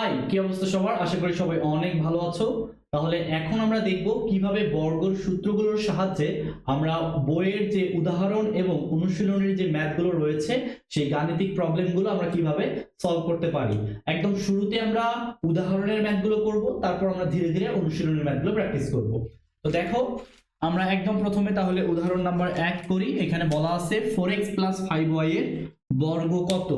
High, কি অবস্থা সবার? আশা করি সবাই অনেক ভালো আছো। তাহলে এখন আমরা দেখব কিভাবে বর্গর সূত্রগুলোর সাহায্যে আমরা বইয়ের যে উদাহরণ এবং অনুশীলনের যে ম্যাথগুলো রয়েছে সেই গাণিতিক প্রবলেমগুলো আমরা কিভাবে সলভ করতে পারি। একদম শুরুতে আমরা উদাহরণের ম্যাথগুলো করব, তারপর আমরা ধীরে ধীরে অনুশীলনের ম্যাথগুলো প্র্যাকটিস করব। তো দেখো, আমরা একদম প্রথমে তাহলে উদাহরণ নাম্বার 1 করি। এখানে বলা আছে 4x + 5y এর বর্গ কত।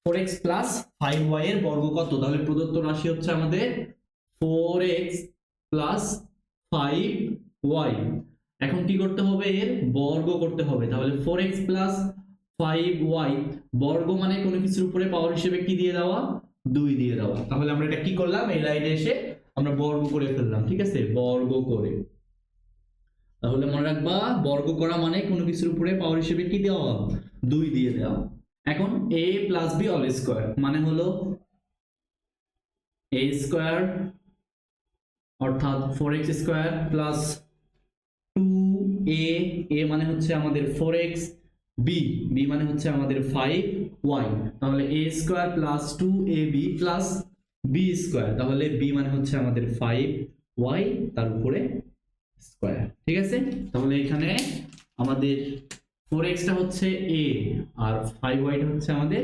4x + 5y এর বর্গ কত? তাহলে প্রদত্ত রাশি হচ্ছে আমাদের 4x + 5y। এখন কি করতে হবে? এর বর্গ করতে হবে। তাহলে 4x + 5y বর্গ মানে কোনো কিছুর উপরে পাওয়ার হিসেবে কি দিয়ে দেওয়া? 2 দিয়ে দেওয়া। তাহলে আমরা এটা কি করলাম? এই লাইনে এসে আমরা বর্গ করে ফেললাম, ঠিক আছে? বর্গ করে। তাহলে মনে রাখবা, বর্গ করা মানে কোনো কিছুর উপরে পাওয়ার হিসেবে কি দেওয়া? 2 দিয়ে দেওয়া। এখন a + b হোল স্কয়ার মানে হলো a স্কয়ার অর্থাৎ 4x square plus 2a, a মানে হচ্ছে আমাদের 4x, b মানে হচ্ছে আমাদের 5y। তাহলে a square plus 2ab plus b square, তাহলে b মানে হচ্ছে আমাদের 5y তার উপরে স্কয়ার, ঠিক আছে? তাহলে এখানে আমাদের 4x টা হচ্ছে a আর 5y টা হচ্ছে আমাদের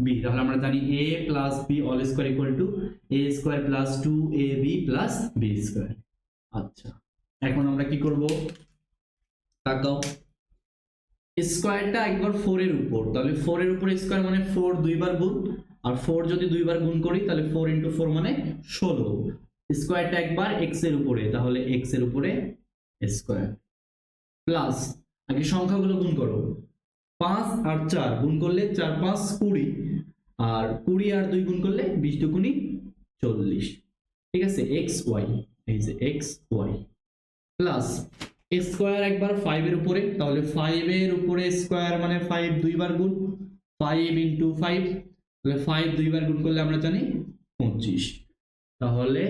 b। তাহলে আমরা জানি a + b whole square = a square plus 2ab plus b square. আচ্ছা, এখন আমরা কি করব? তাকাও, স্কয়ারটা একবার 4 এর উপর, তাহলে 4 এর উপরে স্কয়ার মানে 4 দুইবার গুণ, আর 4 যদি দুইবার গুণ করি তাহলে 4 × 4 মানে 16। স্কয়ারটা একবার x এর উপরে, তাহলে x এর উপরে স্কয়ার প্লাস, আগে সংখ্যাগুলো গুণ করো। 5 আর 4 গুণ করলে 4 × 5 = 20, আর 20 আর 2 গুণ করলে 20 × 2 = 40, ঠিক আছে? xy, এই যে xy প্লাস স্কয়ার একবার 5 এর উপরে, তাহলে 5 এর উপরে স্কয়ার মানে 5 দুইবার গুণ, 5 × 5, তাহলে 5 দুইবার গুণ করলে আমরা জানি 25, তাহলে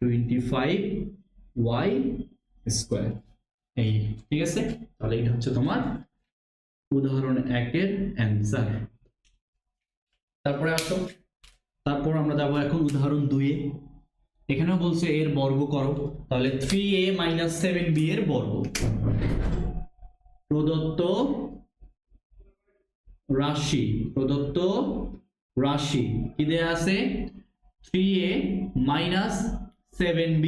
25y স্কয়ার। এই, ঠিক আছে? তাহলে এটা হচ্ছে তোমার উদাহরণ 1 এর অ্যানসার। তারপরে আসো, তারপর আমরা যাব এখন উদাহরণ 2 এ। এখানেও বলছে এর বর্গ করো। তাহলে 3a - 7b এর বর্গ। প্রদত্ত রাশি কি দেয়া আছে? 3a - 7b।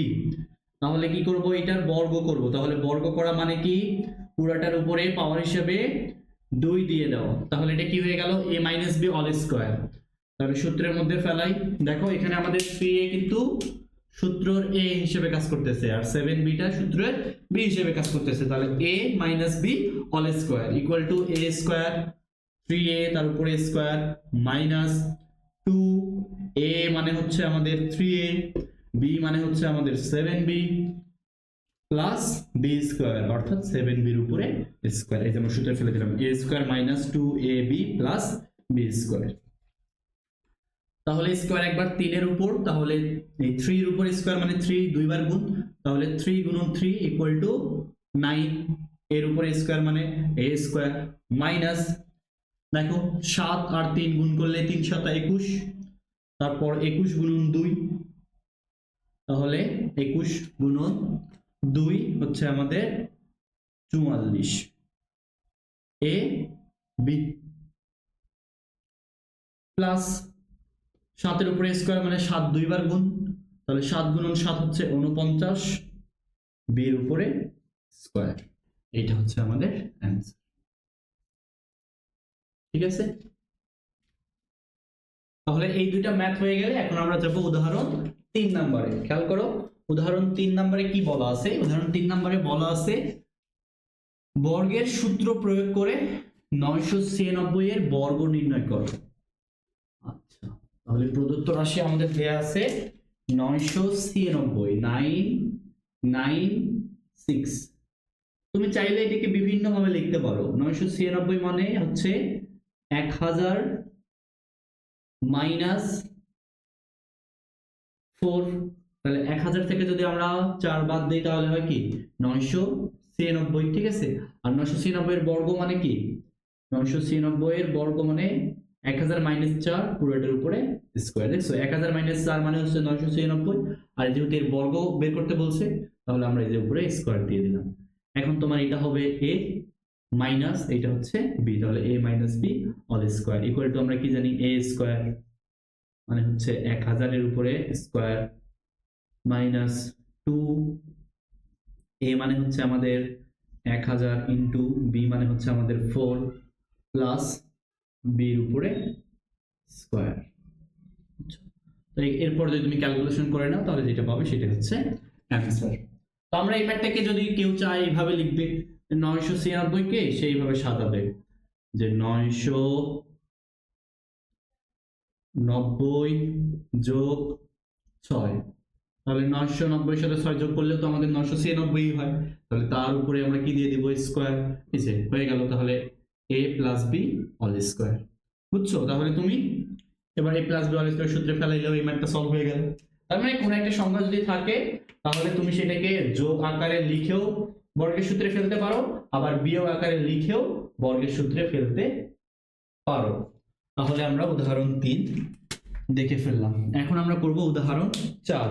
তাহলে কি করব? এটার বর্গ করব। তাহলে বর্গ করা মানে কি? পুরাটার উপরে পাওয়ার হিসেবে 2 দিয়ে দাও। তাহলে এটা কি হয়ে গেল? a - b whole square. তাহলে সূত্রের মধ্যে ফেলাই। দেখো, এখানে আমাদের 3a কিন্তু সূত্রের a হিসেবে কাজ করতেছে, আর 7b টা সূত্রের b হিসেবে কাজ করতেছে। তাহলে a - b whole square = a square 3a তার উপরে স্কয়ার মাইনাস 2a মানে হচ্ছে আমাদের 3a, b মানে হচ্ছে আমাদের 7b প্লাস b স্কয়ার অর্থাৎ 7b এর উপরে স্কয়ার। এই যে আমরা সূত্রে ফেলে দিলাম a square minus 2ab plus b square. তাহলে স্কয়ার একবার 3 এর উপর, তাহলে এই 3 এর উপর স্কয়ার মানে 3 দুইবার গুণ, তাহলে 3 × 3 = 9, এর উপরে স্কয়ার মানে a স্কয়ার মাইনাস, দেখো 7 আর 3 গুণ করলে 3 × 7 = 21, তারপর 21 × 2, তাহলে 21 × 2 হচ্ছে আমাদের 44 a b প্লাস 7 এর উপরে স্কয়ার মানে 7 দুইবার গুণ, তাহলে 7 × 7 হচ্ছে 49, b এর উপরে স্কয়ার। এটা হচ্ছে আমাদের অ্যানসার, ঠিক আছে? তাহলে এই দুইটা ম্যাথ হয়ে গেলে এখন আমরা যাব উদাহরণ 3 নম্বরে। খেয়াল করো, উদাহরণ 3 নম্বরে কি বলা আছে? উদাহরণ 3 নম্বরে বলা আছে বর্গের সূত্র প্রয়োগ করে 996 এর বর্গ নির্ণয় করো। আচ্ছা, তাহলে প্রদত্ত রাশি আমাদের দেয়া আছে 996। তুমি চাইলে এটাকে বিভিন্ন ভাবে লিখতে পারো। 996 মানে হচ্ছে 1000 মাইনাস 4, তাহলে 1000 থেকে যদি আমরা 4 বাদ দিই তাহলে হয় কি 996, ঠিক আছে? আর 996 এর বর্গ মানে কি? 996 এর বর্গ মানে 1000 মাইনাস 4 পুরোটার উপরে স্কয়ার। দেখছো 1000 মাইনাস 4 মানে হচ্ছে 996, আর যেহেতু এর বর্গ বের করতে বলছে তাহলে আমরা এই যে উপরে স্কয়ার দিয়ে দিলাম। এখন তোমার এটা হবে a মাইনাস এটা হচ্ছে b, তাহলে a minus b all square equal two আমরা কি জানি a স্কয়ার মানে হচ্ছে 1000 এর উপরে স্কয়ার মাইনাস 2 a মানে হচ্ছে আমাদের 1000 ইন্টু b মানে হচ্ছে আমাদের 4 প্লাস b এর উপরে স্কয়ার। তো এরপর যদি তুমি ক্যালকুলেশন করে নাও তাহলে যেটা পাবে সেটা হচ্ছে অ্যান্সার। তো আমরা এই ম্যাথটাকে যদি কেউ চায় এইভাবে লিখবে 996 কে সেইভাবে সাজাবে যে 990 যোগ 6, তাহলে 990 সাথে 6 যোগ করলেও তো আমাদের 996 হয়, তাহলে তার উপরে আমরা কি দিয়ে দিব স্কয়ার, এই যে হয়ে গেল তাহলে a plus b all square. বুঝছো? তাহলে তুমি এবার a plus b all square সূত্রে ফেলাইলেও এই ম্যাথটা সলভ হয়ে গেল। তার মানে কোনো একটা সংখ্যা যদি থাকে তাহলে তুমি সেটাকে যোগ আকারে লিখেও বর্গের সূত্রে ফেলতে পারো, আবার বিয়োগ আকারে লিখেও বর্গের সূত্রে ফেলতে পারো। তাহলে আমরা উদাহরণ 3 দেখে ফেললাম। এখন আমরা করব উদাহরণ 4।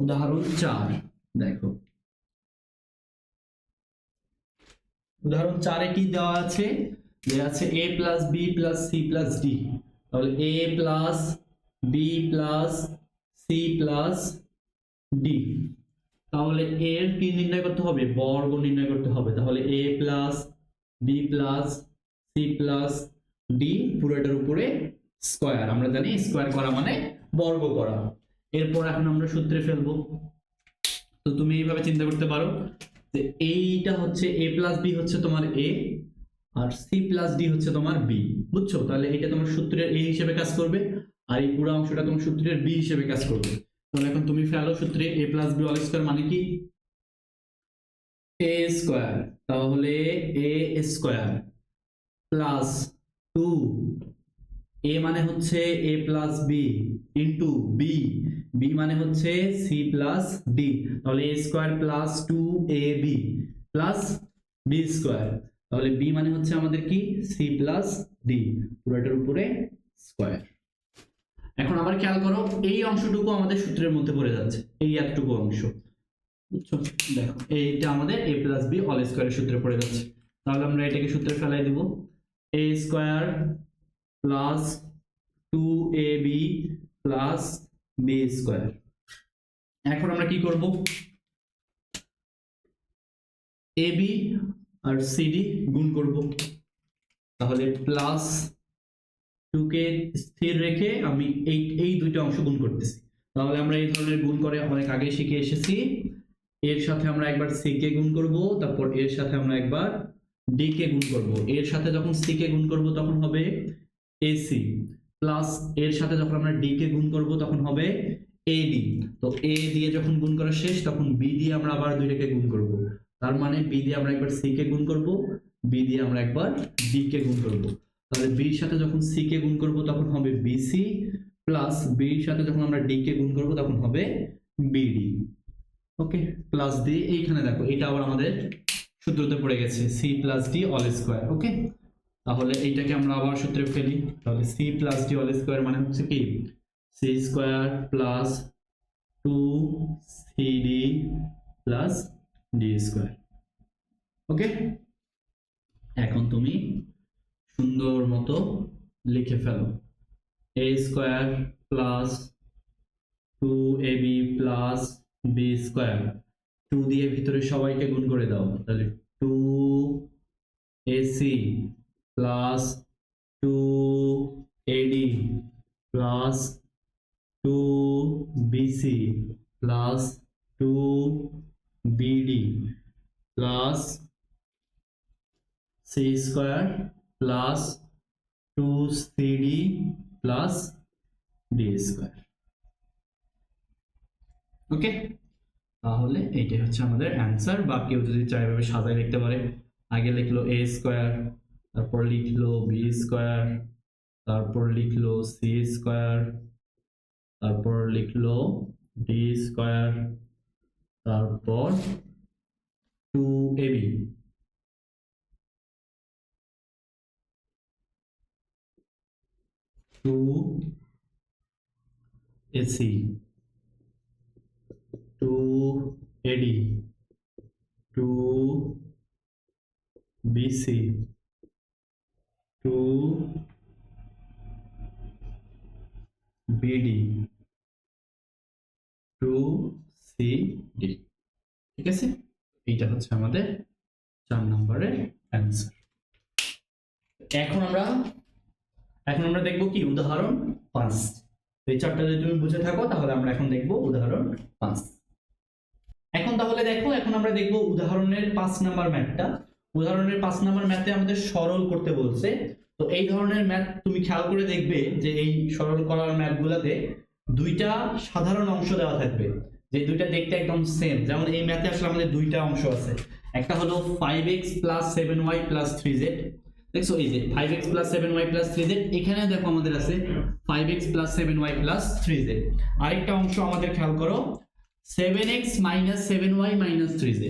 উদাহরণ 4 দেখো, উদাহরণ 4 এ কি দেওয়া আছে? দেওয়া আছে a plus b plus c plus d। তাহলে a plus b plus c plus d, তাহলে এর কি নির্ণয় করতে হবে? বর্গ নির্ণয় করতে হবে। তাহলে a plus b plus c plus d পুরোটার উপরে স্কয়ার, আমরা জানি স্কয়ার করা মানে বর্গ করা। এরপর এখন আমরা সূত্রে ফেলবো। তো তুমি এইভাবে চিন্তা করতে পারো যে এইটা হচ্ছে a প্লাস b হচ্ছে তোমার a আর c প্লাস d হচ্ছে তোমার b। বুঝছো? তাহলে এটা তোমার সূত্রের a হিসেবে কাজ করবে আর এই পুরো অংশটা তোমার সূত্রের b হিসেবে কাজ করবে। তাহলে এখন তুমি ফেলো সূত্রে a plus b all square মানে কি a স্কয়ার, তাহলে a স্কয়ার প্লাস 2 a মানে হচ্ছে a plus b into b, b মানে হচ্ছে c প্লাস d, তাহলে a square plus 2ab plus b square, তাহলে b মানে হচ্ছে আমাদের কি c প্লাস d পুরোটার উপরে স্কয়ার। এখন আবার খেয়াল করো এই অংশটুকু আমাদের সূত্রের মধ্যে পড়ে যাচ্ছে, এই এতটুকু অংশ। বুঝছো? দেখো এইটা আমাদের a প্লাস b অল স্কয়ারের সূত্রে পড়ে যাচ্ছে, তাহলে আমরা এটাকে সূত্রে ফেলাই দিব a square plus 2ab plus b square. এখন আমরা কি করব? ab আর cd গুণ করব, তাহলে প্লাস 2 কে স্থির রেখে আমি এই দুইটা অংশ গুণ করতেছি। তাহলে আমরা এই ধরনের গুণ করে অনেক আগে শিখে এসেছি। এর সাথে আমরা একবার c কে গুণ করব, তারপর এর সাথে আমরা একবার d কে গুণ করব। এর সাথে যখন c কে গুণ করব তখন হবে ac, প্লাস এর সাথে যখন আমরা d কে গুণ করব তখন হবে ad। তো a দিয়ে যখন গুণ করা শেষ তখন b দিয়ে আমরা আবার দুইটাকে গুণ করব। তার মানে b দিয়ে আমরা একবার c কে গুণ করব, b দিয়ে আমরা একবার d কে গুণ করব। তাহলে b এর সাথে যখন c কে গুণ করব তখন হবে bc, প্লাস b এর সাথে যখন আমরা d কে গুণ করব তখন হবে bd। ওকে, প্লাস দিয়ে এইখানে দেখো এটা আবার আমাদের সূত্রতে পড়ে গেছে c plus d all square. Okay, তাহলে এইটাকে আমরা আবার সূত্রে ফেলি। তাহলে c plus d all square মানে হচ্ছে কি c square plus 2cd plus d square. Okay, এখন তুমি সুন্দর মতো লিখে ফেলো a square plus 2ab plus b square, 2 দিয়ে ভিতরে সবাইকে গুণ করে দাও, তাহলে 2ac plus 2ad plus 2bc plus 2bd plus c square plus 2cd plus d square. Okay, তাহলে এইটাই হচ্ছে আমাদের অ্যান্সার। বা কেউ যদি চায় এভাবে সাজায় লিখতে পারে, আগে লিখলো a স্কয়ার, তারপর লিখলো b স্কয়ার, তারপর লিখলো c স্কয়ার, তারপর লিখলো d স্কয়ার, তারপর 2ab। 2AC, 2AD, 2BC, 2BD, 2CD। ঠিক আছে, এইটা হচ্ছে আমাদের 4 নম্বরের অ্যান্সার। এখন আমরা দেখব কি উদাহরণ 5। এই চারটা যদি তুমি বুঝে থাকো তাহলে আমরা এখন দেখব উদাহরণ 5। এখন তাহলে দেখো, এখন আমরা দেখব উদাহরণের 5 নাম্বার ম্যাথটা। উদাহরণের 5 নাম্বার ম্যাথে আমাদের সরল করতে বলছে। তো এই ধরনের ম্যাথ তুমি খেয়াল করে দেখবে যে এই সরল করার ম্যাথগুলোতে দুইটা সাধারণ অংশ দেওয়া থাকবে, যে দুইটা দেখতে একদম সেম। যেমন এই ম্যাথে আসলে আমাদের দুইটা অংশ আছে, একটা হলো 5x + 7y + 3z। দেখছো এই যে 5x + 7y + 3z, এখানে দেখো আমাদের আছে 5x + 7y + 3z। আরেকটা অংশ আমাদের খেয়াল করো 7x - 7y - 3z।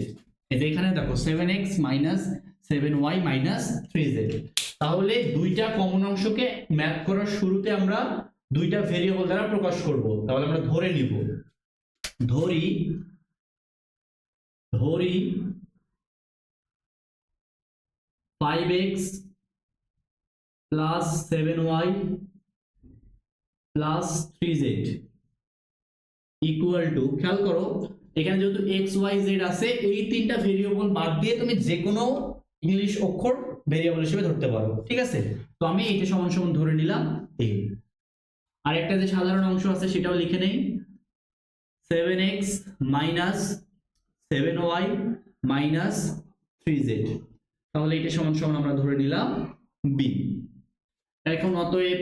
এই যে এখানে দেখো 7x - 7y - 3z। তাহলে দুইটা কমন অংশকে ম্যাপ করার শুরুতে আমরা দুইটা ভেরিয়েবল দ্বারা প্রকাশ করব। তাহলে আমরা ধরে নিব, ধরি 5x + 7y + 3z equal to, খেয়াল করো এখানে যেহেতু x y z আছে, এই তিনটা ভেরিয়েবল বাদ দিয়ে তুমি যে কোনো ইংলিশ অক্ষর ভেরিয়েবল হিসেবে ধরতে পারো। ঠিক আছে, তো আমি এইটা সমান সমান ধরে নিলাম a। আর একটা যে সাধারণ অংশ আছে সেটাও লিখে নেই, 7x - 7y - 3z। তাহলে এটা সমান সমান আমরা ধরে নিলাম b। এখন অতএব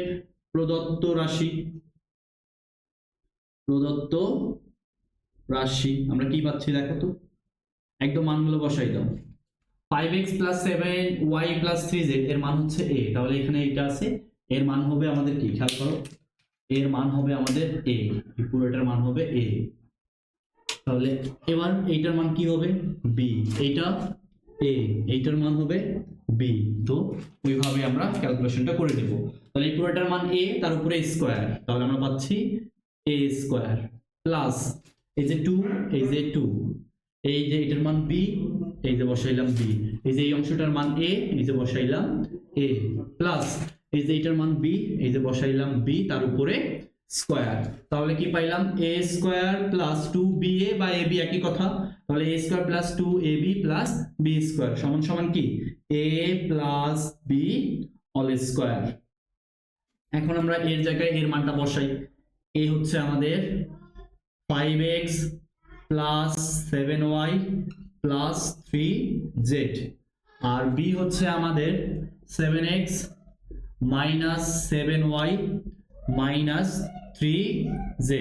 প্রদত্ত রাশি আমরা কি পাচ্ছি দেখো তো, একদম মানগুলো বসাই দাও। 5x + 7y + 3z এর মান হচ্ছে a, তাহলে এখানে এটা আছে, এর মান হবে আমাদের কি, খেয়াল করো এর মান হবে আমাদের a, এই পুরোটার মান হবে a। তাহলে এবার এইটার মান কি হবে b, এইটা a, এইটার মান হবে b। তো ওইভাবে আমরা ক্যালকুলেশনটা করে দেব। তাহলে এই পুরোটার মান a, তার উপরে স্কয়ার, তাহলে আমরা পাচ্ছি a স্কয়ার প্লাস এই যে 2, এই যে 2, এই যে এটার মান b, এই যে বসাইলাম b, এই যে এই অংশটার মান a, এই যে বসাইলাম a, প্লাস এই যে এটার মান b, এই যে বসাইলাম b, তার উপরে স্কয়ার। তাহলে কি পাইলাম a স্কয়ার প্লাস 2ba বা ab একই কথা। তাহলে a square plus 2ab plus b square সমান সমান কি a plus b all square. এখন আমরা এর জায়গায় এর মানটা বসাই। a হচ্ছে আমাদের 5x plus 7y plus 3z, আর b হচ্ছে আমাদের 7x minus 7y minus 3z,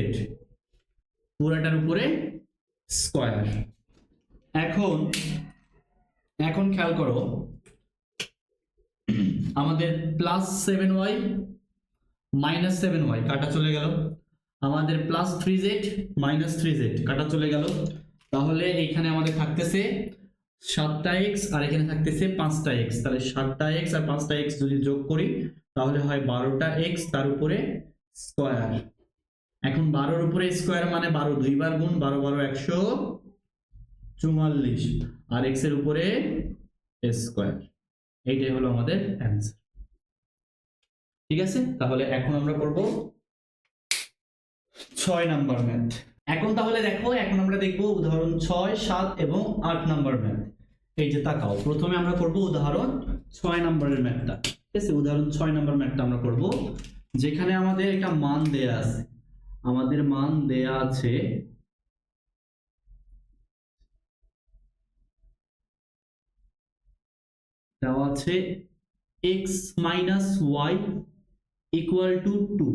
পুরাটার উপরে স্কয়ার। এখন খেয়াল করো আমাদের প্লাস 7y মাইনাস 7y কাটা চলে গেল, আমাদের প্লাস 3z মাইনাস 3z কাটা চলে গেল। তাহলে এখানে আমাদের থাকতেছে 7টা x আর এখানে থাকতেছে 5টা x। তাহলে 7টা x আর 5টা x যদি যোগ করি তাহলে হয় 12টা x, তার উপরে স্কয়ার। এখন 12 এর উপরে স্কয়ার মানে 12 দুইবার গুণ, 12 12 144, আর x এর উপরে স্কয়ার। এইটাই হলো আমাদের অ্যান্সার। ঠিক আছে, তাহলে এখন আমরা করব 6 নাম্বার ম্যাথ। এখন তাহলে দেখো, এখন আমরা দেখব উদাহরণ 6, 7 এবং 8 নাম্বার ম্যাথ। এই যে তাকাও, প্রথমে আমরা করব উদাহরণ 6 নাম্বারের ম্যাথটা। ঠিক আছে, উদাহরণ 6 নাম্বার ম্যাথটা আমরা করব, যেখানে আমাদের একটা মান দেয়া আছে। আমাদের মান দেয়া আছে দেওয়া আছে x minus y equal to 2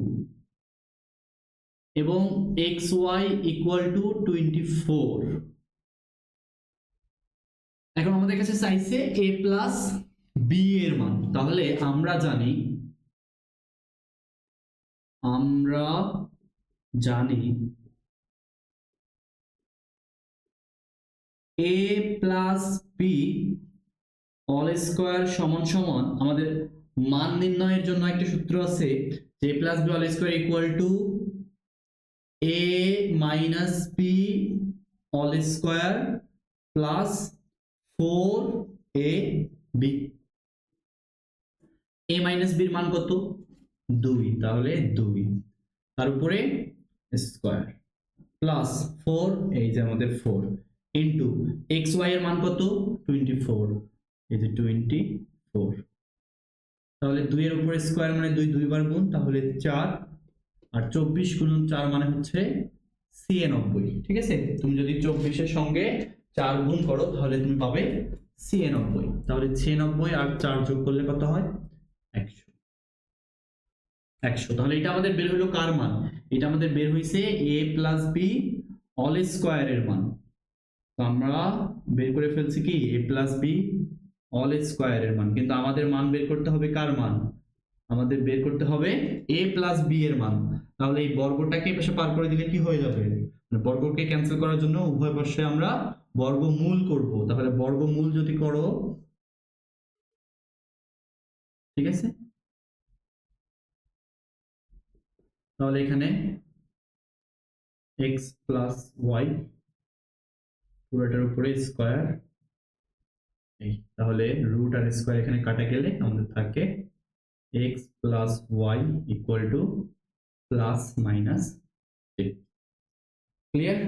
এবং xy ইকুয়াল টু 24। এখন আমাদের কাছে চাইছে a প্লাস b এর মান। তাহলে আমরা জানি a plus b all square সমান সমান, আমাদের মান নির্ণয়ের জন্য একটা সূত্র আছে a plus b all square equal to a minus b all square plus 4ab। a minus b এর মান কত? 2, তাহলে 2 তার উপরে স্কয়ার প্লাস 4, এই যে আমাদের 4 ইনটু xy এর মান কত? 24, এই যে 24, তাহলে 2 এর উপরে স্কয়ার মানে 2 দুইবার গুণ, তাহলে 4, আর 24 গুণন 4 মানে হচ্ছে 96। ঠিক আছে, তুমি যদি 24 এর সঙ্গে 4 গুণ করো তাহলে তুমি পাবে 96। তাহলে 96 আর 4 যোগ করলে কত হয়? 100। তাহলে এটা আমাদের বের হলো কার মান? এটা আমাদের বের হইছে a plus b all square এর মান। তো আমরা বের করে ফেলছি কি a plus b all square এর মান, কিন্তু আমাদের মান বের করতে হবে কার মান? আমাদের বের করতে হবে a প্লাস b এর মান। তাহলে এই বর্গটাকে এই পাশে পার করে দিলে কি হয়ে যাবে? মানে বর্গকে ক্যান্সেল করার জন্য উভয় পাশে আমরা বর্গমূল করব। তাহলে বর্গমূল যদি করো, ঠিক আছে, তাহলে এখানে x প্লাস y পুরোটার উপরে স্কয়ার, এই তাহলে রুট আর স্কয়ার এখানে কাটা গেলে আমাদের থাকে x plus y equal to plus minus 3। Clear?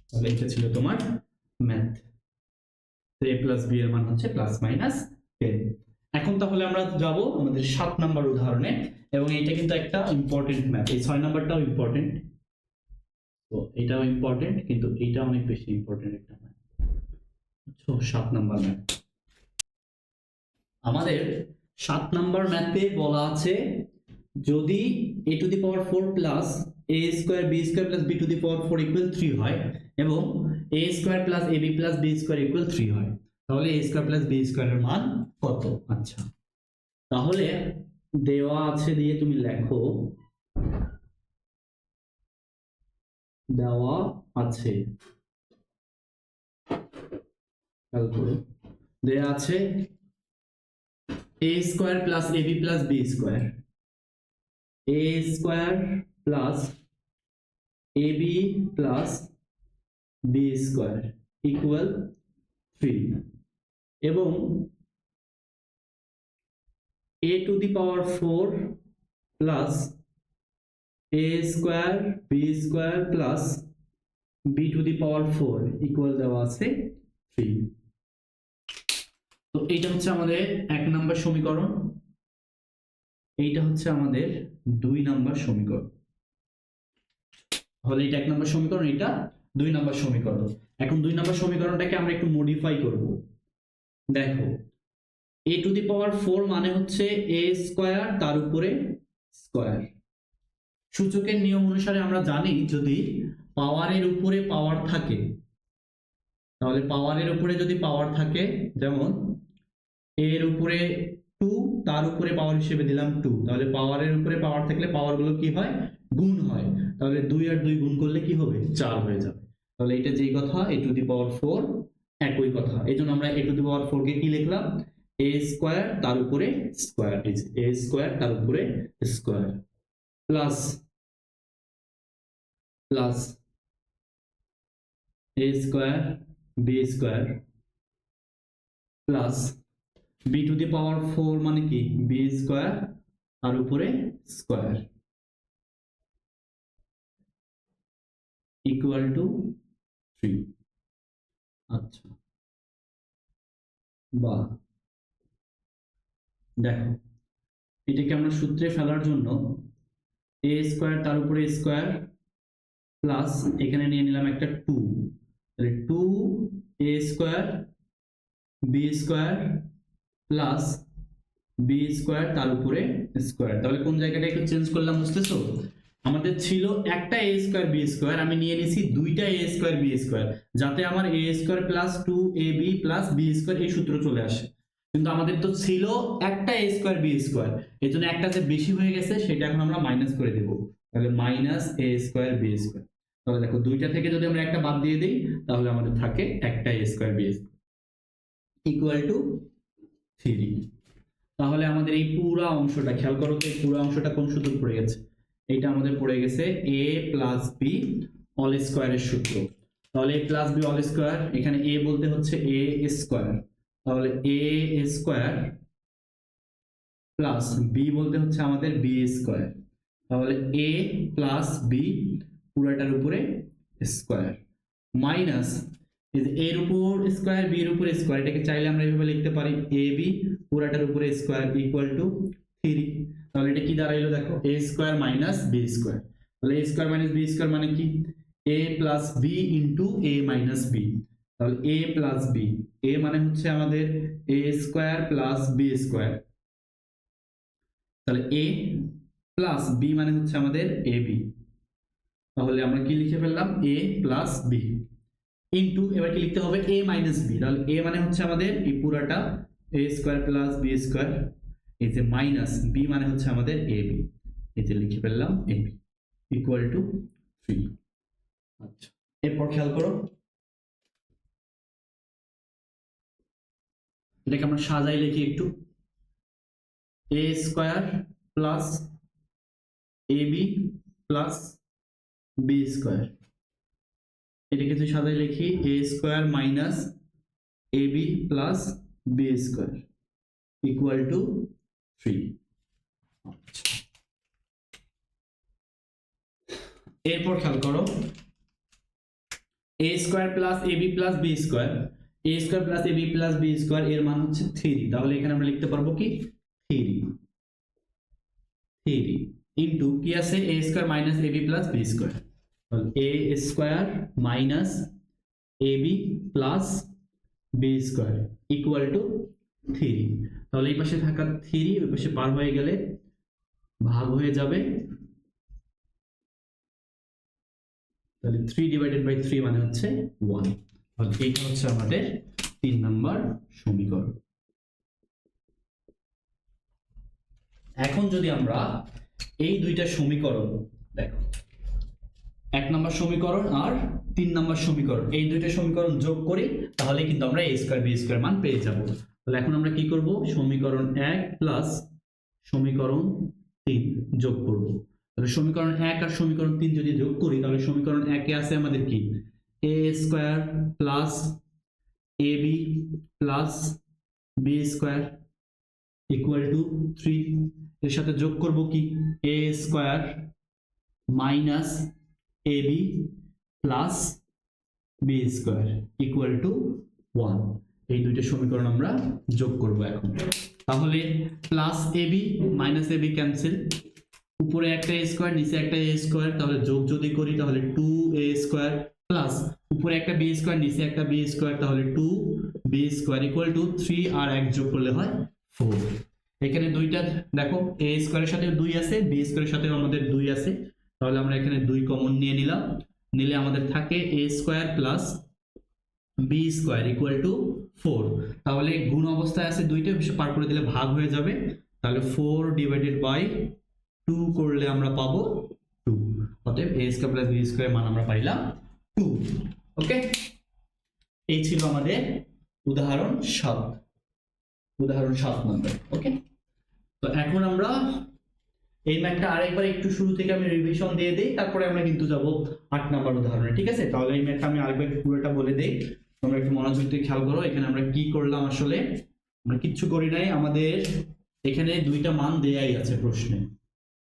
তাহলে এটা ছিল তোমার ম্যাথ। a প্লাস b এর মান হচ্ছে প্লাস মাইনাস 10। এখন তাহলে আমরা যাব আমাদের 7 নাম্বার উদাহরণে, এবং এটা কিন্তু একটা ইম্পর্টেন্ট ম্যাথ। এই 6 নাম্বারটাও ইম্পর্টেন্ট, তো এটাও ইম্পর্টেন্ট, কিন্তু এটা অনেক বেশি ইম্পর্টেন্ট একটা ম্যাথ। 7 নাম্বার ম্যাথ আমাদের 7 নাম্বার ম্যাথে বলা আছে, যদি a two the power 4 plus a square b square plus b to the power 4 equal 3 হয়, এবং a square plus ab plus b square equal 3 হয়, তাহলে a square plus b square এর মান কত? আচ্ছা, তাহলে দেওয়া আছে দিয়ে তুমি লেখো, দেওয়া আছে, খেয়াল করো, দেওয়া আছে a square plus ab plus b square, a square plus ab plus b square equal 3, এবং a two the power 4 plus a square b square plus b to the power 4 equal দেওয়া আছে 3। তো এইটা হচ্ছে আমাদের 1 নাম্বার সমীকরণ, এইটা হচ্ছে আমাদের 2 নাম্বার সমীকরণ। তাহলে এটা 1 নাম্বার সমীকরণ, এটা 2 নাম্বার সমীকরণ। এখন 2 নাম্বার সমীকরণটাকে আমরা একটু মডিফাই করব। দেখো, a টু দি পাওয়ার 4 মানে হচ্ছে a স্কয়ার তার উপরে স্কয়ার। সূচকের নিয়ম অনুসারে আমরা জানি, যদি পাওয়ারের উপরে পাওয়ার থাকে, তাহলে পাওয়ারের উপরে যদি পাওয়ার থাকে, যেমন এর উপরে 2 তার উপরে পাওয়ার হিসেবে দিলাম 2, তাহলে পাওয়ারের উপরে পাওয়ার থাকলে পাওয়ার গুলো কি হয়? গুণ হয়। তাহলে 2 আর 2 গুণ করলে কি হবে? 4 হয়ে যাবে। তাহলে এটা যেই কথা a টু দি পাওয়ার 4 একই কথা, এইজন্য আমরা a টু দি পাওয়ার 4 কে কি লিখলাম? a স্কয়ার তার উপরে স্কয়ার, a স্কয়ার তার উপরে square plus plus a square b square plus b to the power 4 মানে কি? b স্কয়ার তার উপরে স্কয়ার ইকুয়াল টু 3। আচ্ছা, বা দেখো, এটাকে আমরা সূত্রে ফেলার জন্য a স্কয়ার তার উপরে স্কয়ার প্লাস এখানে নিয়ে নিলাম একটা 2, তাহলে 2 a square b square plus b square তার উপরে স্কয়ার। তাহলে কোন জায়গাটা একটু চেঞ্জ করলাম, বুঝতেছো? আমাদের ছিল একটা a স্কয়ার b স্কয়ার, আমি নিয়ে নিছি দুইটা a স্কয়ার b স্কয়ার, যাতে আমার a square plus 2ab plus b square এই সূত্র চলে আসে। কিন্তু আমাদের তো ছিল একটা a স্কয়ার b স্কয়ার, এর জন্য একটা যে বেশি হয়ে গেছে সেটা এখন আমরা মাইনাস করে দেব, তাহলে minus a square b square. তাহলে দেখো, দুইটা থেকে যদি আমরা একটা বাদ দিয়ে দেই, তাহলে আমাদের থাকে একটা a square b square equal two 3। তাহলে আমাদের এই পুরো অংশটা খেয়াল করো তো, এই পুরো অংশটা কোন সূত্র পড়ে গেছে? এটা আমাদের পড়ে গেছে a প্লাস বি অল স্কয়ারের সূত্র। তাহলে a plus B all square, এখানে a বলতে হচ্ছে a স্কয়ার, তাহলে a স্কয়ার প্লাস b বলতে হচ্ছে আমাদের b স্কয়ার, তাহলে a প্লাস b পুরোটার উপরে স্কয়ার মাইনাস এর উপর স্কয়ার বি এর উপর স্কয়ার, এটাকে চাইলে আমরা এইভাবে লিখতে পারি এ বি পুরোটার উপরে স্কয়ার ইকুয়াল টু 3। তাহলে এটা কি দাঁড়াইলো দেখো, a square minus B square. তাহলে a square minus B square মানে কি, a plus B into a minus B. তাহলে a প্লাস বি, a মানে হচ্ছে আমাদের a square plus B square, তাহলে a প্লাস বি মানে হচ্ছে আমাদের এ বি। তাহলে আমরা কি লিখে ফেললাম, a প্লাস বি ইন্টু, এবার কি লিখতে হবে a মাইনাস বি। তাহলে a মানে হচ্ছে আমাদের এই পুরাটা a square plus B square, এই যে মাইনাস b মানে হচ্ছে আমাদের a b, এই যে লিখে ফেললাম a b ইকুয়াল টু 3। আচ্ছা, এরপর খেয়াল করো, এটাকে আমরা সাজাই লিখি একটু, a square plus ab plus b square, এটাকে যদি সাজাই লিখি a square minus ab plus b square equal two 3। এরপর খেয়াল করো, a square plus ab plus b square, a square plus ab plus b square এর মান হচ্ছে 3। তাহলে এখানে আমরা লিখতে পারবো কি 3 ইন্টু কি আছে a square minus ab plus b square, তাহলে a square minus ab plus b square equal two 3। তাহলে এই পাশে থাকা 3 ওই পাশে পার হয়ে গেলে ভাগ হয়ে যাবে, তাহলে 3 ডিভাইডেড বাই 3 মানে হচ্ছে 1। তাহলে এইটা হচ্ছে আমাদের 3 নম্বর সমীকরণ। এখন যদি আমরা এই দুইটা সমীকরণ দেখো, 1 নম্বর সমীকরণ আর 3 নম্বর সমীকরণ, এই দুইটা সমীকরণ যোগ করি তাহলে কিন্তু আমরা a স্কয়ার b স্কয়ার মান পেয়ে যাব। তাহলে এখন আমরা কি করব, সমীকরণ 1 প্লাস সমীকরণ 3 যোগ করব। তাহলে সমীকরণ 1 আর সমীকরণ 3 যদি যোগ করি, তাহলে সমীকরণ 1 এ আছে আমাদের কি a square plus ab plus b square equal two 3। এর সাথে যোগ করব কি a square minus ab plus b square equal two 1। এই দুইটা সমীকরণ আমরা যোগ করব এখন। তাহলে plus ab minus ab cancel, উপরে একটা a স্কয়ার নিচে একটা a স্কয়ার, তাহলে যোগ যদি করি তাহলে 2a স্কয়ার প্লাস উপরে একটা b স্কয়ার নিচে একটা b স্কয়ার, তাহলে 2b স্কয়ার ইকুয়াল টু 3 আর 1 যোগ করলে হয় 4। এখানে দুইটা দেখো a স্কয়ারের সাথে 2 আছে, b স্কয়ারের সাথে আমাদের 2 আছে, তাহলে আমরা এখানে 2 কমন নিয়ে নিলাম, নিলে আমাদের থাকে a square plus b square equal two 4। তাহলে গুণ অবস্থায় আছে দুইটা, পার করে দিলে ভাগ হয়ে যাবে, তাহলে 4 ডিভাইডেড বাই 2 করলে আমরা পাবো 2। অতএব a square plus b square মান আমরা পাইলাম 2। ওকে, এই ছিল আমাদের উদাহরণ 7, উদাহরণ 7 নম্বর। ওকে, তো এখন আমরা এই ম্যাথটা আরেকবার একটু শুরু থেকে আমি রিভিশন দিয়ে দেই, তারপরে আমরা কিন্তু যাব 8 নাম্বার উদাহরণে। ঠিক আছে, তাহলে এই ম্যাথটা আমি আরেকবার পুরোটা বলে দেই, তোমরা একটু মনোযোগ দিয়ে খেয়াল করো। এখানে আমরা কি করলাম, আসলে আমরা কিচ্ছু করি নাই, আমাদের এখানে দুইটা মান দেয়াই আছে প্রশ্নে।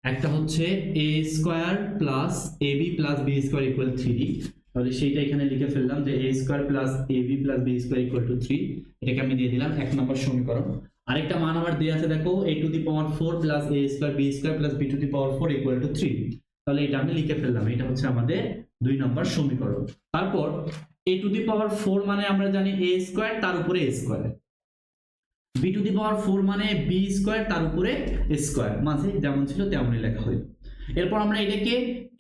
একটা হচ্ছে a square plus ab plus b square equal 3, তাহলে সেইটা এখানে লিখে ফেললাম যে a square plus ab plus b square equal two 3, এটাকে আমি দিয়ে দিলাম 1 নম্বর সমীকরণ। আরেকটা মান আমার দেয়া আছে দেখো, a two the power 4 plus a square b square plus b to the power 4 equal to 3, তাহলে এটা আমি লিখে ফেললাম, এটা হচ্ছে আমাদের 2 নম্বর সমীকরণ। তারপর a টু দি পাওয়ার 4 মানে আমরা জানি a স্কয়ার তার উপরে a square, b to the power 4 মানে b স্কয়ার তার উপরে স্কয়ার, মাঝে যেমন ছিল তেমনই লেখা হয়। এরপর আমরা এটাকে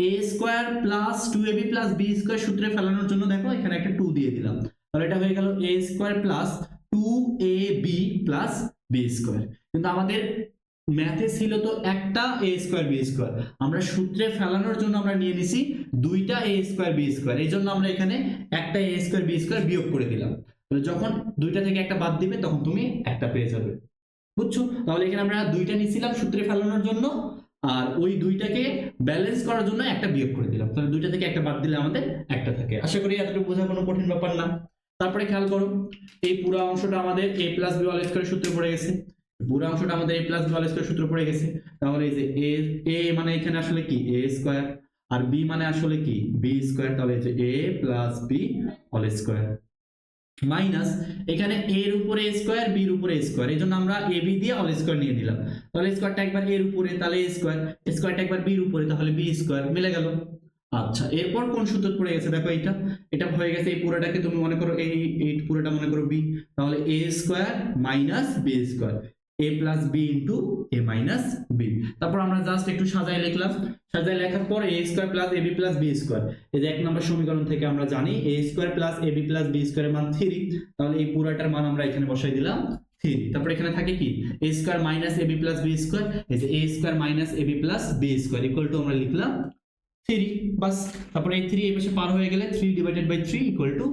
a square plus 2ab plus b square সূত্রে ফেলানোর জন্য দেখো এখানে একটা 2 দিয়ে দিলাম, তাহলে এটা হয়ে গেল a square plus 2ab plus b square. কিন্তু আমাদের ম্যাথে ছিল তো একটা a স্কয়ার b স্কয়ার, আমরা সূত্রে ফেলানোর জন্য আমরা নিয়ে নিছি দুইটা a স্কয়ার b স্কয়ার, এই জন্য আমরা এখানে একটা a স্কয়ার b স্কয়ার বিয়োগ করে দিলাম। তাহলে যখন দুইটা থেকে একটা বাদ দিবে তখন তুমি একটা পেয়ে যাবে। বুঝছো? তাহলে এখানে আমরা দুইটা নিছিলাম সূত্রে ফেলানোর জন্য, আর ওই দুইটাকে ব্যালেন্স করার জন্য একটা বিয়োগ করে দিলাম, তাহলে দুইটা থেকে একটা বাদ দিলে আমাদের একটা থাকে। আশা করি এতটুকু বোঝা কোনো কঠিন ব্যাপার না। তারপরে খেয়াল করো, এই পুরো অংশটা আমাদের a plus B all square সূত্রে পড়ে গেছে, পুরো অংশটা আমাদের a plus B all square সূত্রে পড়ে গেছে। তাহলে এই যে a মানে এখানে আসলে কি a স্কয়ার, আর b মানে আসলে কি b স্কয়ার, তাহলে এই যে a plus b all square minus এখানে a এর উপরে a স্কয়ার b এর উপরে a স্কয়ার, এই জন্য আমরা a b দিয়ে অল স্কয়ার নিয়ে নিলাম। তাহলে স্কয়ারটা একবার a এর উপরে তাহলে a স্কয়ার, স্কয়ারটা একবার b এর উপরে তাহলে b স্কয়ার, মিলে গেল। আচ্ছা, এরপর কোন সূত্র পড়ে গেছে দেখো, এটা হয়ে গেছে এই পুরোটাকে তুমি মনে করো এই পুরোটা মনে করো b, তাহলে a square minus b square, a plus b into a minus b। তারপর আমরা জাস্ট একটু সাজায় লিখলাম, সাজায় লেখার পর a square plus ab plus b square, এই যে এক নম্বর সমীকরণ থেকে আমরা জানি a square plus ab plus b স্কয়ারের মান 3, তাহলে এই পুরোটার মান আমরা এখানে বসাই দিলাম 3। তারপর এখানে থাকে কি a square minus ab plus b square, এই যে a square minus ab plus b square equal two আমরা লিখলাম 3, বাস। তারপরে এই 3 এই পাশে পার হয়ে গেলে 3 ডিভাইডেড বাই 3 ইকুয়াল টু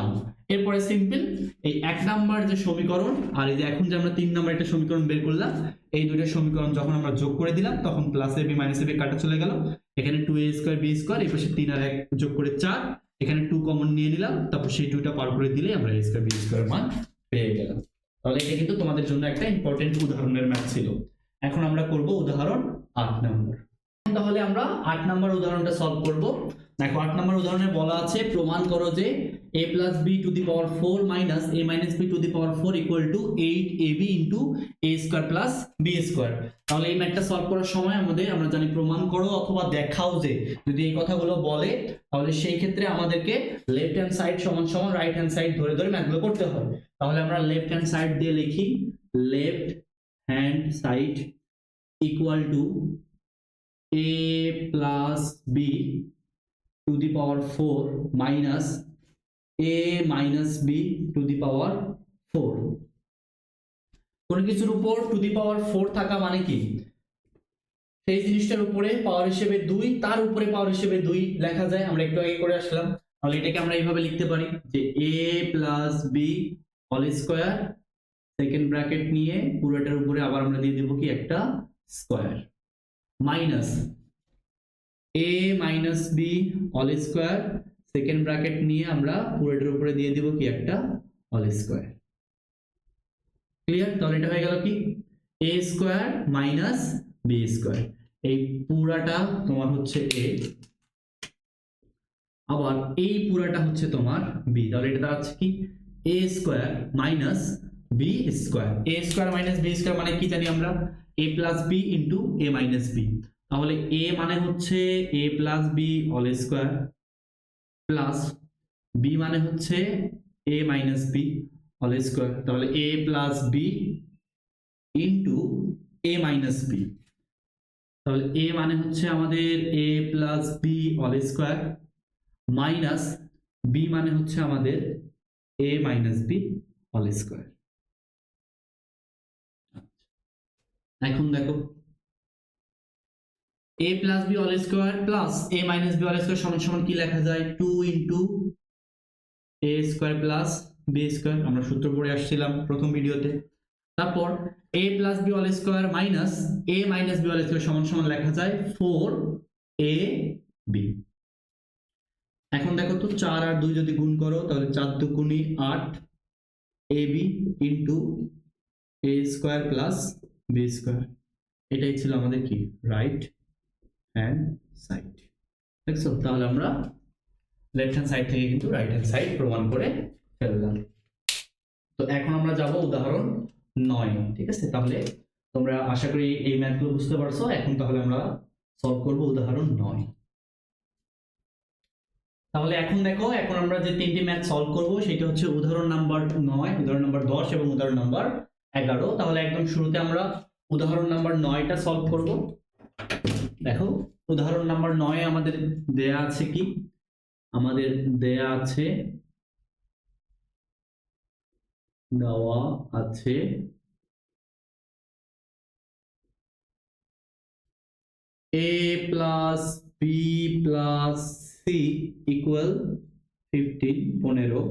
1। এরপরে সিম্পল এই এক নাম্বার যে সমীকরণ আর এই যে এখন যে আমরা 3 নাম্বার একটা সমীকরণ বের করলাম, এই দুটো সমীকরণ যখন আমরা যোগ করে দিলাম তখন প্লাস ab মাইনাস ab কাটা চলে গেল, এখানে 2a স্কয়ার b স্কয়ার, এই পাশে 3 আর 1 যোগ করে 4, এখানে 2 কমন নিয়ে নিলাম, তারপর সেই 2টা পার করে দিলে আমরা a স্কয়ার b স্কয়ার মান পেয়ে গেলাম। তাহলে এটা কিন্তু তোমাদের জন্য একটা ইম্পর্টেন্ট উদাহরণের ম্যাথ ছিল। এখন আমরা করব উদাহরণ 8 নাম্বার। তাহলে আমরা 8 নাম্বার উদাহরণটা সলভ করব। দেখো 8 নাম্বার উদাহরণে বলা আছে প্রমাণ করো যে a plus b to the power 4 minus a minus b to the power 4 equal to 8ab into a square plus b square. তাহলে এই ম্যাথটা সলভ করার সময় আমরা জানি প্রমাণ করো অথবা দেখাও, যে যদি এই কথাগুলো বলে তাহলে সেই ক্ষেত্রে আমাদেরকে লেফট হ্যান্ড সাইড সমান সমান রাইট হ্যান্ড সাইড ধরে ধরে ম্যাথগুলো করতে হয়। তাহলে আমরা লেফট হ্যান্ড সাইড দিয়ে লিখি, left hand side equal to a plus b to the power 4 minus a minus b to the power 4। কোন কিছুর উপর টু দি পাওয়ার 4 থাকা মানে কি, সেই জিনিসটার উপরে পাওয়ার হিসেবে 2, তার উপরে পাওয়ার হিসেবে 2 লেখা যায়, আমরা একটু আগে করে আসলাম। তাহলে এটাকে আমরা এইভাবে লিখতে পারি যে a plus b whole square, second bracket নিয়ে পুরোটার উপরে আবার আমরা দিয়ে দেব কি একটা square, minus a minus b whole square, second bracket নিয়ে আমরা পুরোটার উপরে দিয়ে দিব কি একটা হোল স্কয়ার। ক্লিয়ার? তাহলে এটা হয়ে গেল কি a square minus b square, এই পুরাটা তোমার হচ্ছে a, আবার এই পুরাটা হচ্ছে তোমার b, তাহলে এটা দাঁড়াচ্ছে কি a square minus b square. a square minus b square মানে কি জানি আমরা, a plus b into a minus b। তাহলে a মানে হচ্ছে a plus b whole square plus b মানে হচ্ছে a minus b whole square, তাহলে a plus b into a minus b। তাহলে a মানে হচ্ছে আমাদের a plus b whole square minus b মানে হচ্ছে আমাদের a minus b whole square. এখন দেখো a plus b whole square plus a minus b whole square সমান সমান কি লেখা যায়, 2 into a square plus b square, আমরা সূত্র পড়ে আসছিলাম প্রথম ভিডিওতে। তারপর a plus b whole square minus a minus b whole square সমান সমান লেখা যায় 4ab। এখন দেখো তো 4 আর 2 যদি গুণ করো তাহলে 4 দুগুণী 8 ab into a square plus b square, এটাই ছিল আমাদের কি রাইট হ্যান্ড সাইড। দেখছো? তাহলে আমরা লেফট হ্যান্ড সাইড থেকে কিন্তু রাইট হ্যান্ড সাইড প্রমাণ করে ফেললাম। তো এখন আমরা যাব উদাহরণ 9, ঠিক আছে? তাহলে তোমরা আশা করি এই ম্যাথগুলো বুঝতে পারছো। এখন তাহলে আমরা সলভ করব উদাহরণ 9। তাহলে এখন দেখো, এখন আমরা যে তিনটি ম্যাথ সলভ করব সেটা হচ্ছে উদাহরণ নাম্বার 9, উদাহরণ নাম্বার 10 এবং উদাহরণ নাম্বার 11। তাহলে একদম শুরুতে আমরা উদাহরণ নাম্বার 9টা সলভ করব। দেখো উদাহরণ নাম্বার 9 আমাদের দেয়া আছে কি, আমাদের দেয়া আছে a plus b plus c equal 15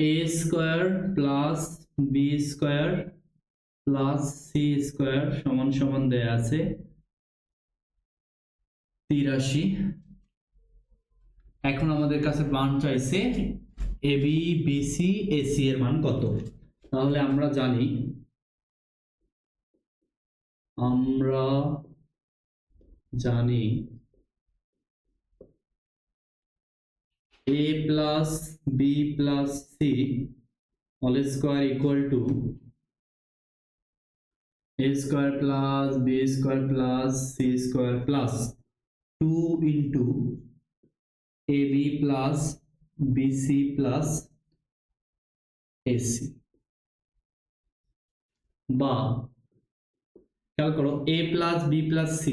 a square plus b square plus c square সমান সমান দেয়া আছে 83। এখন আমাদের কাছে মান চাইছে A B B C A C এর মান কত। তাহলে আমরা জানি a plus b plus c all square equal to a square plus b square plus c square plus 2 into ab plus bc plus ac বা খেয়াল করো a plus b plus c,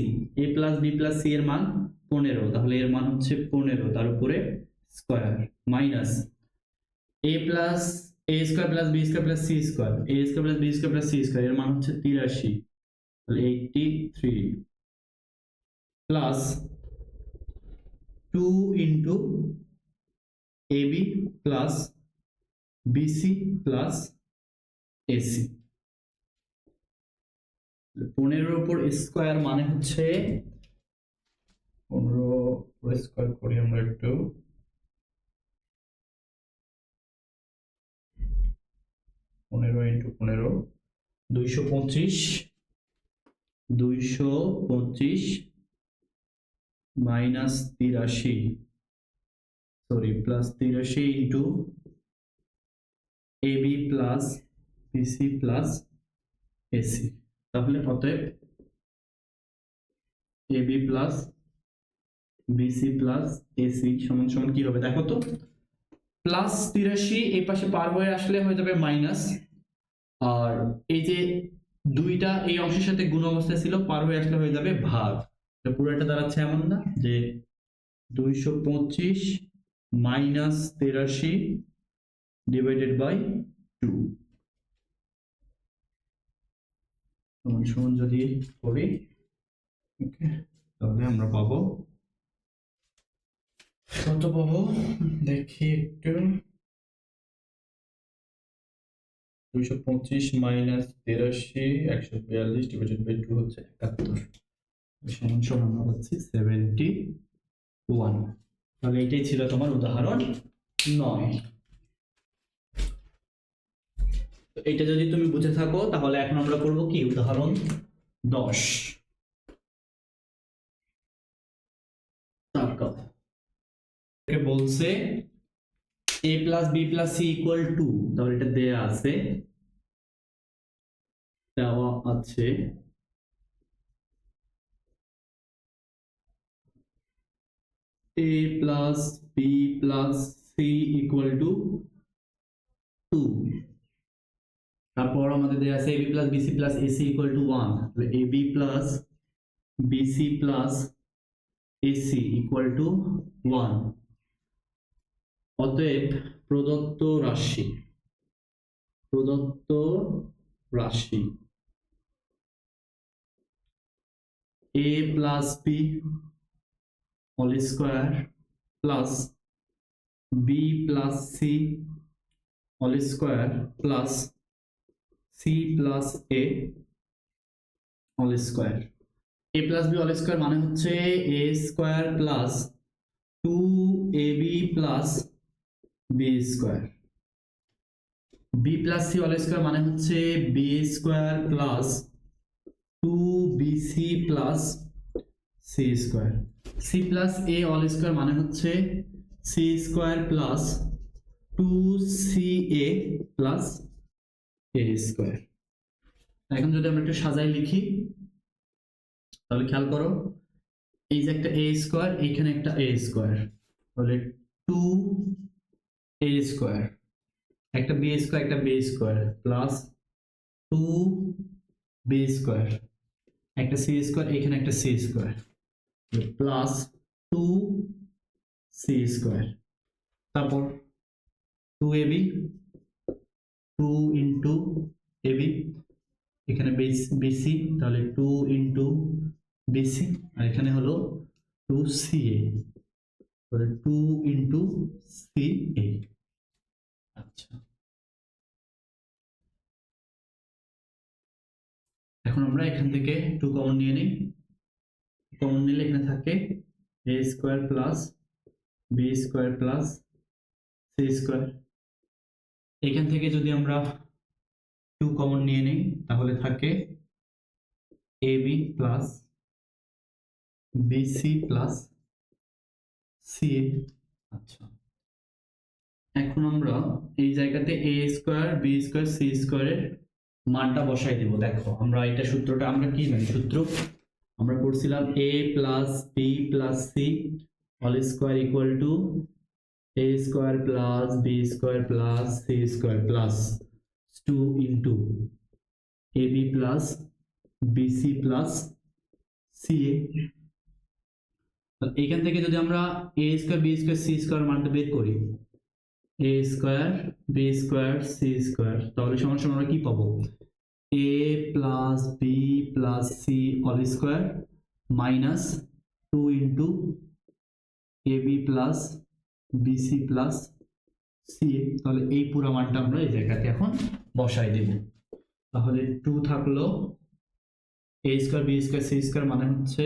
a plus b plus c এর মান 15, তাহলে এর মান হচ্ছে 15 তার উপরে square minus a plus a square plus b square plus c square, a square plus b square plus c square এর মান হচ্ছে 83, তাহলে 83 plus 2 into ab plus bc plus ac। 15 উপর স্কয়ার মানে হচ্ছে 15 স্কয়ার করি আমরা একটু, 15 into 15 225 minus 83 sorry plus 83 into ab plus bc plus ac। তাহলে অতএব ab plus bc plus ac সমান সমান কি হবে দেখো তো, প্লাস 83 এই পাশে পার হয়ে আসলে হয়ে যাবে মাইনাস, আর এই যে দুইটা এই অংশের সাথে গুণ অবস্থায় ছিল পার হয়ে আসলে হয়ে যাবে ভাগ। পুরোটা দাঁড়াচ্ছে এমন না যে 225 মাইনাস 83 ডিভাইডেড বাই 2 সমান সমান যদি করি ওকে তাহলে আমরা পাবো কত পাবো দেখি একটু, 225 মাইনাস 83 142 ডিভাইডেড বাই 2 হচ্ছে 71 সমান সমান আমরা পাচ্ছি 71। তাহলে এটাই ছিল তোমার উদাহরণ 9। এটা যদি তুমি বুঝে থাকো তাহলে এখন আমরা করব কি উদাহরণ 10। বলছে a plus b plus c equal to, তাহলে এটা দেয়া আছে a plus b plus c equal to 2, তারপর আমাদের দেয়া আছে ab plus bc plus ac equal to 1, তাহলে ab plus bc plus ac equal to 1। অতএব প্রদত্ত রাশি a plus b whole square plus b plus c whole square plus c plus a whole square। a plus b whole square মানে হচ্ছে a square plus 2ab plus b square, b plus c whole square মানে হচ্ছে b square plus 2bc plus c square, c plus a whole square মানে হচ্ছে c square plus 2ca plus a square। এখন যদি আমরা একটু সাজাই লিখি তাহলে খেয়াল করো এই যে একটা a স্কয়ার এইখানে একটা a স্কয়ার, তাহলে 2a স্কয়ার, একটা b স্কয়ার একটা b square plus 2b square, একটা c স্কয়ার এখানে একটা c square plus 2c square, তারপর 2ab 2 ইনটু ab এখানে bc তাহলে 2 ইনটু bc আর এখানে হলো 2ca তাহলে 2 ইনটু ca। আচ্ছা এখন আমরা এখান থেকে 2 কমন নিয়ে নিই। কমন নিলে এখানে থাকে a square plus b square plus c square. এখান থেকে যদি আমরা 2 কমন নিয়ে নিই তাহলে থাকে ab plus bc plus ca। আচ্ছা, এখন আমরা এই জায়গাতে a square b square c স্কয়ারের মানটা বসাই দেব। দেখো আমরা এটা সূত্রটা আমরা কি জানি, সূত্র আমরা পড়ছিলাম a plus b plus c whole square equal to a square plus b square plus c square plus 2 into ab plus bc plus ca। এইখান থেকে যদি আমরা a square b square c square মানটা বের করি, a square b square c square, তাহলে সমান সমান আমরা কি পাবো, a plus b plus c whole square minus 2 into ab plus bc plus ca। তাহলে এই পুরো মানটা আমরা এই জায়গাতে এখন বসাই দেব। তাহলে 2 থাকলো, a square b square c square মানে হচ্ছে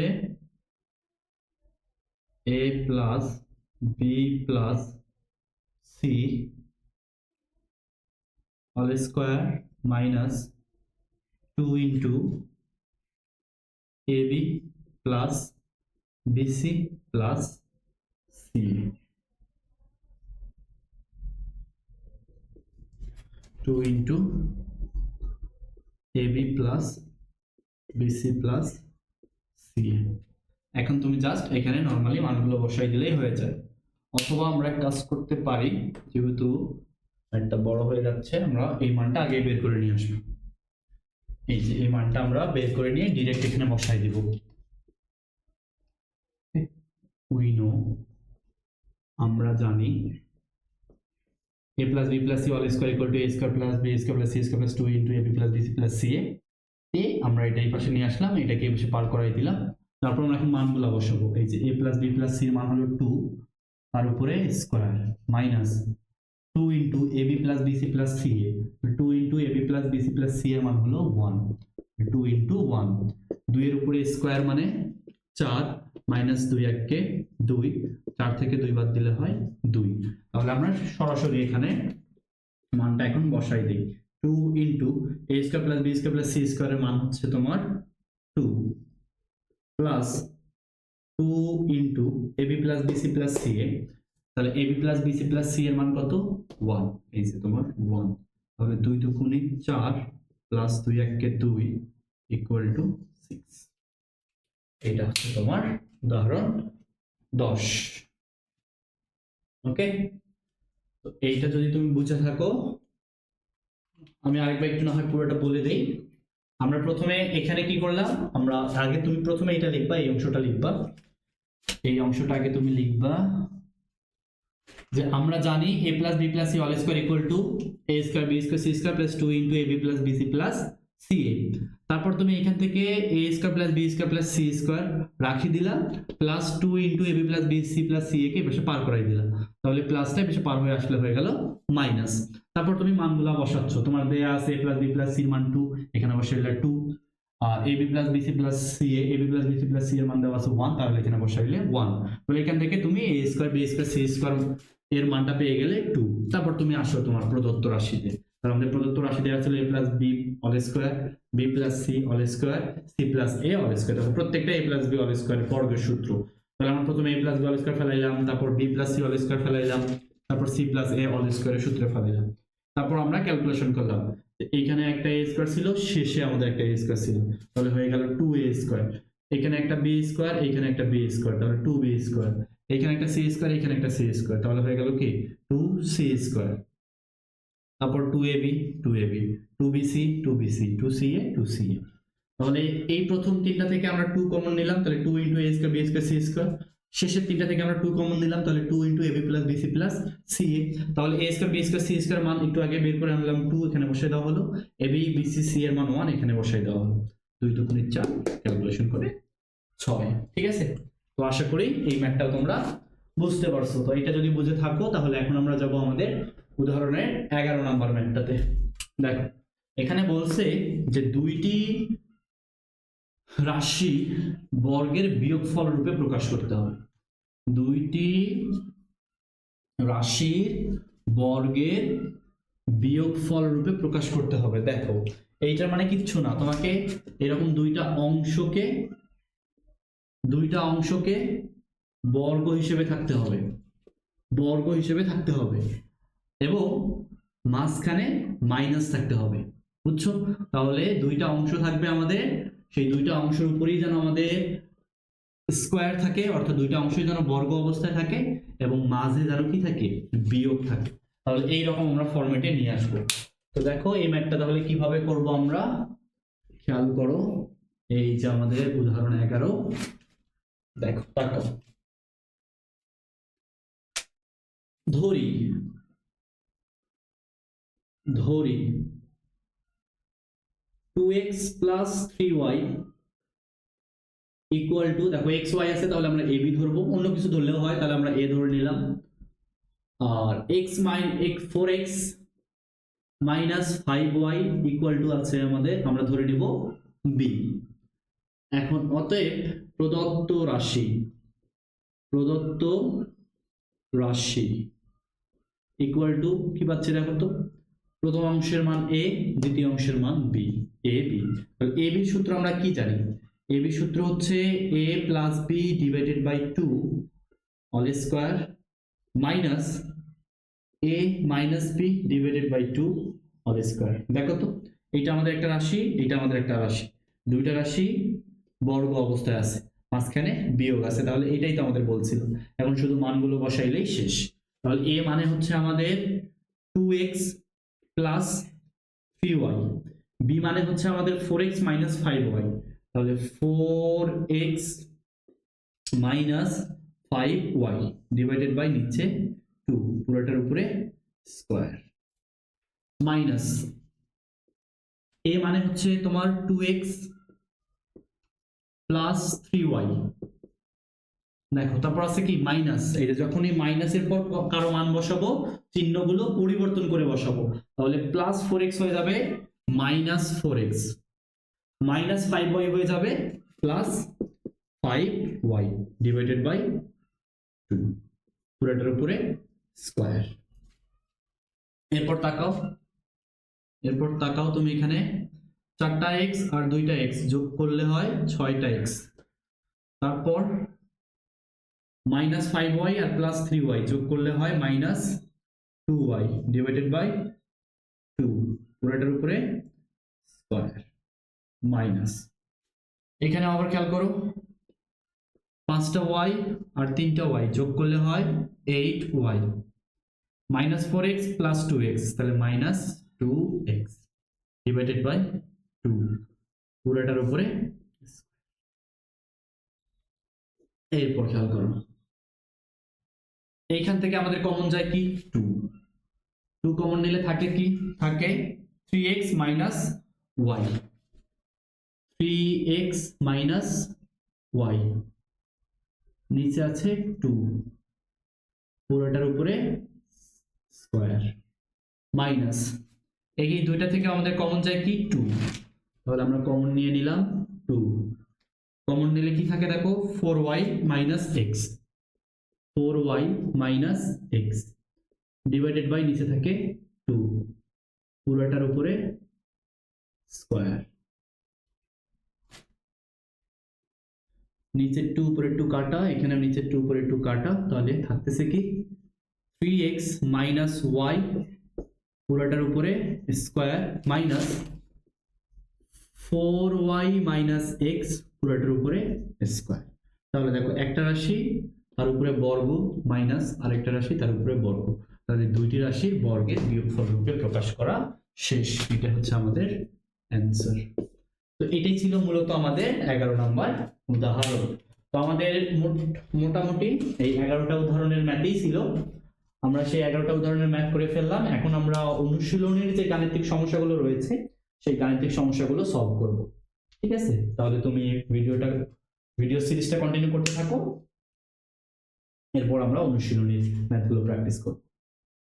a plus b plus c whole square minus 2 into ab plus bc plus c। 2 into ab plus bc plus c। এখন তুমি জাস্ট এখানে নরমালি মানগুলো বসাই দিলেই হয়ে যায়। অথবা আমরা কাজ করতে পারি, যেহেতু একটা বড় হয়ে যাচ্ছে, আমরা এই মানটা আগে বের করে নিয়ে আসবো। এই যে এই মানটা আমরা বের করে নিয়ে ডাইরেক্ট এখানে বসাই দিব। উই নো, আমরা জানি a plus b plus c all square equal to a square plus b square plus c square plus 2 into ab plus bc plus ca। আমরা এটা এই পাশে নিয়ে আসলাম, এটাকে এই পাশে পার করাই দিলাম। তারপর আমরা এখন মানগুলো বসাবো। এই যে a plus b plus c এর মান হলো 2, তার উপরে square minus 2 into ab plus bc plus ca। 2 into ab plus bc plus c এর মান হলো 1, 2 into 1, 2 এর উপরে স্কয়ার মানে 4 মাইনাস 2 এককে 2, 4 থেকে 2 বাদ দিলে হয় 2। তাহলে আমরা সরাসরি এখানে মানটা এখন বসাই দিই। 2 into a square plus b square plus c স্কয়ারের মান হচ্ছে তোমার 2 plus 2 into ab plus bc plus ca। তাহলে ab plus bc plus c এর মান কত, 1, এই যে তোমার 1। তাহলে 2 দুগুণে 4 প্লাস 2 এককে 2 ইকুয়াল টু 6। এটা হচ্ছে তোমার উদাহরণ 10। ওকে, তো এইটা যদি তুমি বুঝে থাকো, আমি আরেকবার একটু না হয় পুরোটা বলে দেই। আমরা প্রথমে এখানে কি করলাম, আমরা আগে তুমি প্রথমে এটা লিখবা, এই অংশটা লিখবা, এই অংশটা আগে তুমি লিখবা যে আমরা জানি a plus b plus c all square equal to a square b square c square plus 2 into ab plus bc plus ca। তারপর তুমি এখান থেকে a square plus b square plus c square রাখি দিলা, plus 2 into ab plus bc plus ca কে পাশে পার করাই দিলা। তাহলে প্লাসটা পাশে পার হয়ে আসলে হয়ে গেল মাইনাস। তারপর তুমি মানগুলো বসাচ্ছ, তোমার দেয়া আছে a plus b plus c এর মান 2, এখানে বসাইলা 2, আর ab plus bc plus ca, ab plus bc plus c এর মান দেওয়া আছে 1, তাহলে এখানে বসাইলে 1। তাহলে এখান থেকে তুমি a square b square c square এর মানটা পেয়ে গেলে 2। তারপর তুমি আসো তোমার প্রদত্ত রাশিতে। তাহলে আমাদের প্রদত্ত রাশি দেওয়া ছিল a plus b all square, b plus c all square, c plus a all square। তাহলে প্রত্যেকটা a plus b all square বর্গের সূত্র। তাহলে আমরা প্রথমে a plus b all square ফেলাইলাম, তারপর b plus c all square ফেলাইলাম, তারপর c plus a all square এর সূত্রে ফেলাইলাম। তারপর আমরা ক্যালকুলেশন করলাম, এইখানে একটা a স্কয়ার ছিল, শেষে আমাদের একটা a স্কয়ার ছিল, তাহলে হয়ে গেল 2a স্কয়ার। এখানে একটা b স্কয়ার, এখানে একটা b স্কয়ার, তাহলে 2b স্কয়ার। এখানে একটা c স্কয়ার, এখানে একটা c স্কয়ার, তাহলে হয়ে গেল কি 2c স্কয়ার। তারপর 2ab 2ab, 2bc 2bc, 2ca 2ca। তাহলে এই প্রথম তিনটা থেকে আমরা 2 কমন নিলাম, তাহলে 2 into a square b square c square. শেষের তিনটা থেকে আমরা 2 কমন নিলাম, তাহলে 2 into ab plus bc plus ca। তাহলে a square b square c square মান একটু আগে বের করে আনলাম 2, এখানে বসাই দেওয়া হলো। ab bc c এর মান 1, এখানে বসাই দেওয়া হলো। 2 দুগুণে 4, ক্যালকুলেশন করে 6। ঠিক আছে, তো আশা করি এই ম্যাথটাও তোমরা বুঝতে পারছো। তো এটা যদি বুঝে থাকো, তাহলে এখন আমরা যাব আমাদের উদাহরণের 11 নম্বর ম্যাথটাতে। দেখো এখানে বলছে যে দুইটি রাশি বর্গের বিয়োগফল রূপে প্রকাশ করতে হবে। দুইটি রাশির বর্গের বিয়োগফল রূপে প্রকাশ করতে হবে। দেখো এইটার মানে কিচ্ছু না, তোমাকে এরকম দুইটা অংশকে বর্গ হিসেবে থাকতে হবে, এবং মাঝখানে মাইনাস থাকতে হবে, বুঝছো? তাহলে দুইটা অংশ থাকবে আমাদের, সেই দুইটা অংশের উপরেই যেন আমাদের স্কোয়ার থাকে, অর্থাৎ দুইটা অংশই যেন বর্গ অবস্থায় থাকে, এবং মাঝে যেন কি থাকে, বিয়োগ থাকে। তাহলে এইরকম আমরা ফরম্যাটে নিয়ে আসবো। তো দেখো এই ম্যাথটা তাহলে কিভাবে করব আমরা, খেয়াল করো। এই যে আমাদের উদাহরণ 11, দেখো তাকাও। ধরি 2x plus 3y equal to, দেখো এক্স ওয়াই আছে তাহলে আমরা এ বি ধরবো, অন্য কিছু ধরলেও হয়, তাহলে আমরা এ ধরে নিলাম। আর four x minus 5y equal to আছে আমাদের, আমরা ধরে নিব বি। এখন অতএব প্রদত্ত রাশি ইকুয়াল টু কি পাচ্ছি দেখো তো, প্রথম অংশের মান a, দ্বিতীয় অংশের মান b, a b। তাহলে a b সূত্র আমরা কি জানি? a b সূত্র হচ্ছে a plus b divided by 2 whole square minus a minus b divided by 2 whole square. দেখো তো এটা আমাদের একটা রাশি, এটা আমাদের একটা রাশি, দুইটা রাশি বর্গ অবস্থায় আছে, মাঝখানে বিয়োগ আছে, তাহলে এটাই তো আমাদের বলছিল। এখন শুধু মানগুলো বসাইলেই শেষ। তাহলে a মানে হচ্ছে আমাদের 2x প্লাস 3y, b মানে হচ্ছে আমাদের 4x মাইনাস 5y, তাহলে 4x minus 5y divided by নিচে 2, পুরোটার উপরে স্কয়ার, মাইনাস a মানে হচ্ছে তোমার 2x প্লাস 3y, দেখো তারপর আছে কি মাইনাস। এটা যখনই মাইনাসের পর কারো মান বসাবো চিহ্নগুলো পরিবর্তন করে বসাবো, তাহলে প্লাস 4x হয়ে যাবে মাইনাস 4x, মাইনাস 5y হয়ে যাবে প্লাস 5y ডিভাইডেড বাই 2, পুরোটার উপরে স্কয়ার। এরপর তাকাও তুমি এখানে 4টা x আর 2টা x যোগ করলে হয় 6টা x, তারপর মাইনাস 5y আর প্লাস 3y যোগ করলে হয় মাইনাস 2y ডিভাইডেড বাই 2, পুরোটার উপরে স্কয়ার, মাইনাস। এখানে আবার খেয়াল করো 5টা y আর 3টা y যোগ করলে হয় 8y, minus 4x plus 2x, তাহলে মাইনাস 2x ডিভাইডেড বাই 2, পুরোটার উপরে। এরপর খেয়াল করো এইখান থেকে আমাদের কমন যায় কি 2 কমন নিলে থাকে কি, থাকে 3x minus y, 3x minus y, নিচে আছে 2, পুরোটার উপরে স্কয়ার, মাইনাস এই দুইটা থেকে আমাদের কমন যায় কি 2, তাহলে আমরা কমন নিয়ে নিলাম 2, কমন নিলে কি থাকে দেখো 4y minus x, 4y minus x divided by নিচে থাকে 2, পুরোটার উপরে স্কয়ার, নিচে 2 উপরে 2 কাটা, এখানে নিচে 2 উপরে 2 কাটা, তাহলে থাকতেছে কি 3x মাইনাস y পুরোটার উপরে square minus 4y minus x পুরোটার উপরে স্কয়ার। তাহলে দেখো একটা রাশি তার উপরে বর্গ মাইনাস আরেকটা রাশি তার উপরে বর্গ, তাহলে দুইটি রাশির বর্গের বিয়োগফল রূপে প্রকাশ করা শেষ। এটা হচ্ছে আমাদের অ্যান্সার। তো এটাই ছিল মূলত আমাদের 11 নম্বর উদাহরণ। তো আমাদের মোটামুটি এই 11টা উদাহরণের ম্যাথই ছিল, আমরা সেই 11টা উদাহরণের ম্যাথ করে ফেললাম। এখন আমরা অনুশীলনের যে গাণিতিক সমস্যাগুলো রয়েছে সেই গাণিতিক সমস্যাগুলো সলভ করব। ঠিক আছে, তাহলে তুমি ভিডিও সিরিজটা কন্টিনিউ করতে থাকো, এরপর আমরা অনুশীলনের ম্যাথগুলো প্র্যাকটিস করব।